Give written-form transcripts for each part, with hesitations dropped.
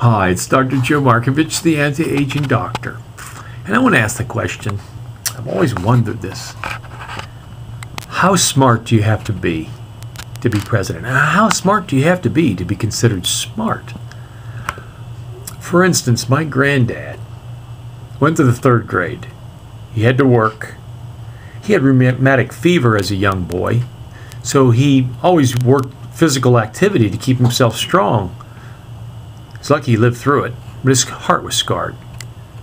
Hi, it's Dr. Joe Markovich, the anti-aging doctor. And I want to ask the question, I've always wondered this. How smart do you have to be president? How smart do you have to be considered smart? For instance, my granddad went to the 3rd grade. He had to work. He had rheumatic fever as a young boy, so he always worked physical activity to keep himself strong. It's lucky he lived through it, but his heart was scarred.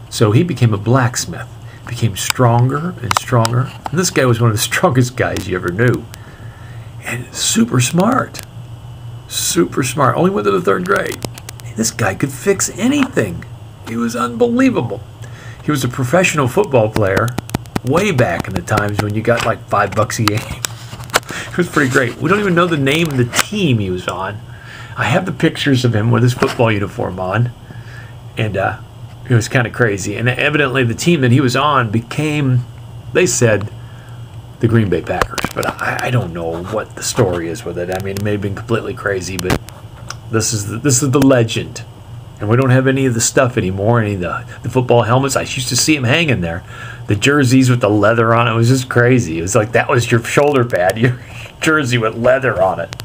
So he became a blacksmith, became stronger and stronger. And this guy was one of the strongest guys you ever knew. And super smart. Super smart. Only went to the 3rd grade. This guy could fix anything. He was unbelievable. He was a professional football player way back in the times when you got like $5 a game. It was pretty great. We don't even know the name of the team he was on. I have the pictures of him with his football uniform on, and it was kind of crazy. And evidently the team that he was on became, they said, the Green Bay Packers. But I don't know what the story is with it. I mean, it may have been completely crazy, but this is the legend. And we don't have any of the stuff anymore, any of the football helmets. I used to see them hanging there. The jerseys with the leather on it was just crazy. It was like that was your shoulder pad, your jersey with leather on it.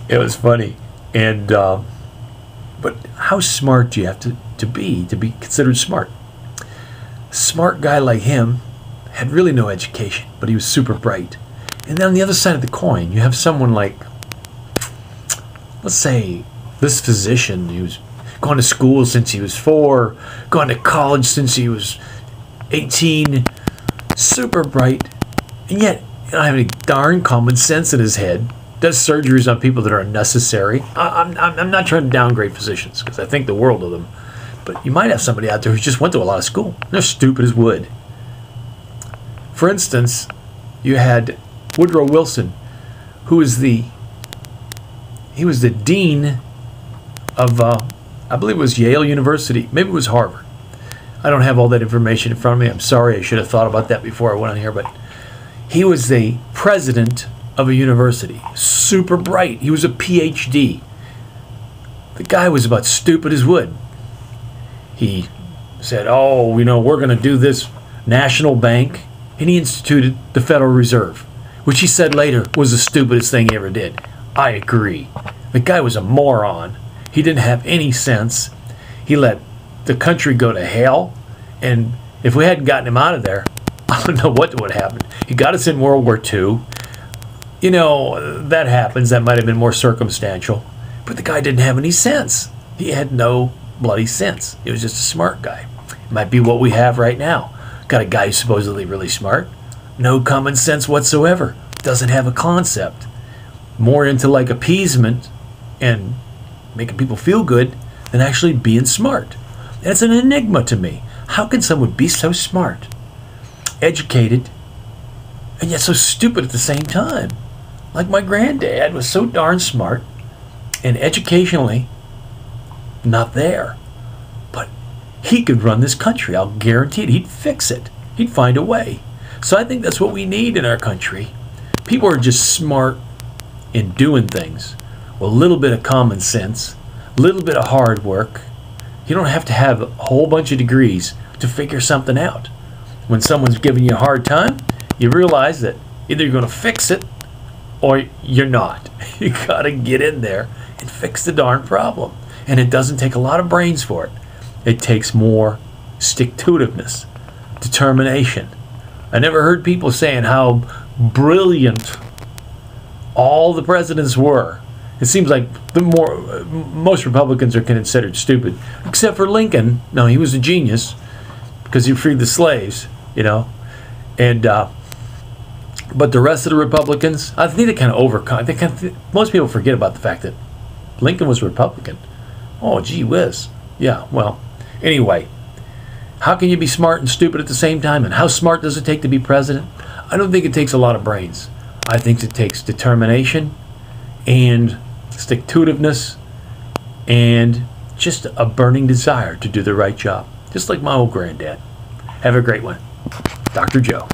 It was funny. And but how smart do you have to be considered smart? A smart guy like him had really no education, but he was super bright. And then on the other side of the coin, you have someone like, let's say, this physician who's gone to school since he was 4, gone to college since he was 18, super bright, and yet you don't have any darn common sense in his head. Does surgeries on people that are unnecessary. I'm not trying to downgrade physicians because I think the world of them, but you might have somebody out there who just went to a lot of school. They're stupid as wood. For instance, you had Woodrow Wilson, who was the dean of I believe it was Yale University, maybe it was Harvard. I don't have all that information in front of me. I'm sorry, I should have thought about that before I went on here, but he was the president of a university. Super bright. He was a PhD. The guy was about stupid as wood. He said, oh, you know, we're going to do this national bank, and he instituted the Federal Reserve, which he said later was the stupidest thing he ever did. I agree. The guy was a moron. He didn't have any sense. He let the country go to hell, and if we hadn't gotten him out of there, I don't know what would happen. He got us in World War II. You know, that happens. That might have been more circumstantial. But the guy didn't have any sense. He had no bloody sense. He was just a smart guy. It might be what we have right now. Got a guy who's supposedly really smart. No common sense whatsoever. Doesn't have a concept. More into like appeasement and making people feel good than actually being smart. And it's an enigma to me. How can someone be so smart, educated, and yet so stupid at the same time? Like my granddad was so darn smart and educationally not there. But he could run this country. I'll guarantee it. He'd fix it. He'd find a way. So I think that's what we need in our country. People are just smart in doing things with a little bit of common sense, a little bit of hard work. You don't have to have a whole bunch of degrees to figure something out. When someone's giving you a hard time, you realize that either you're going to fix it or you're not. You got to get in there and fix the darn problem. And it doesn't take a lot of brains for it. It takes more stick-to-itiveness, determination. I never heard people saying how brilliant all the presidents were. It seems like most Republicans are considered stupid, except for Lincoln. No, he was a genius because he freed the slaves, you know. And but the rest of the Republicans, I think they kind of overcome. Most people forget about the fact that Lincoln was a Republican. Oh, gee whiz. Yeah, well, anyway, how can you be smart and stupid at the same time? And how smart does it take to be president? I don't think it takes a lot of brains. I think it takes determination and stick-to-itiveness and just a burning desire to do the right job. Just like my old granddad. Have a great one. Dr. Joe.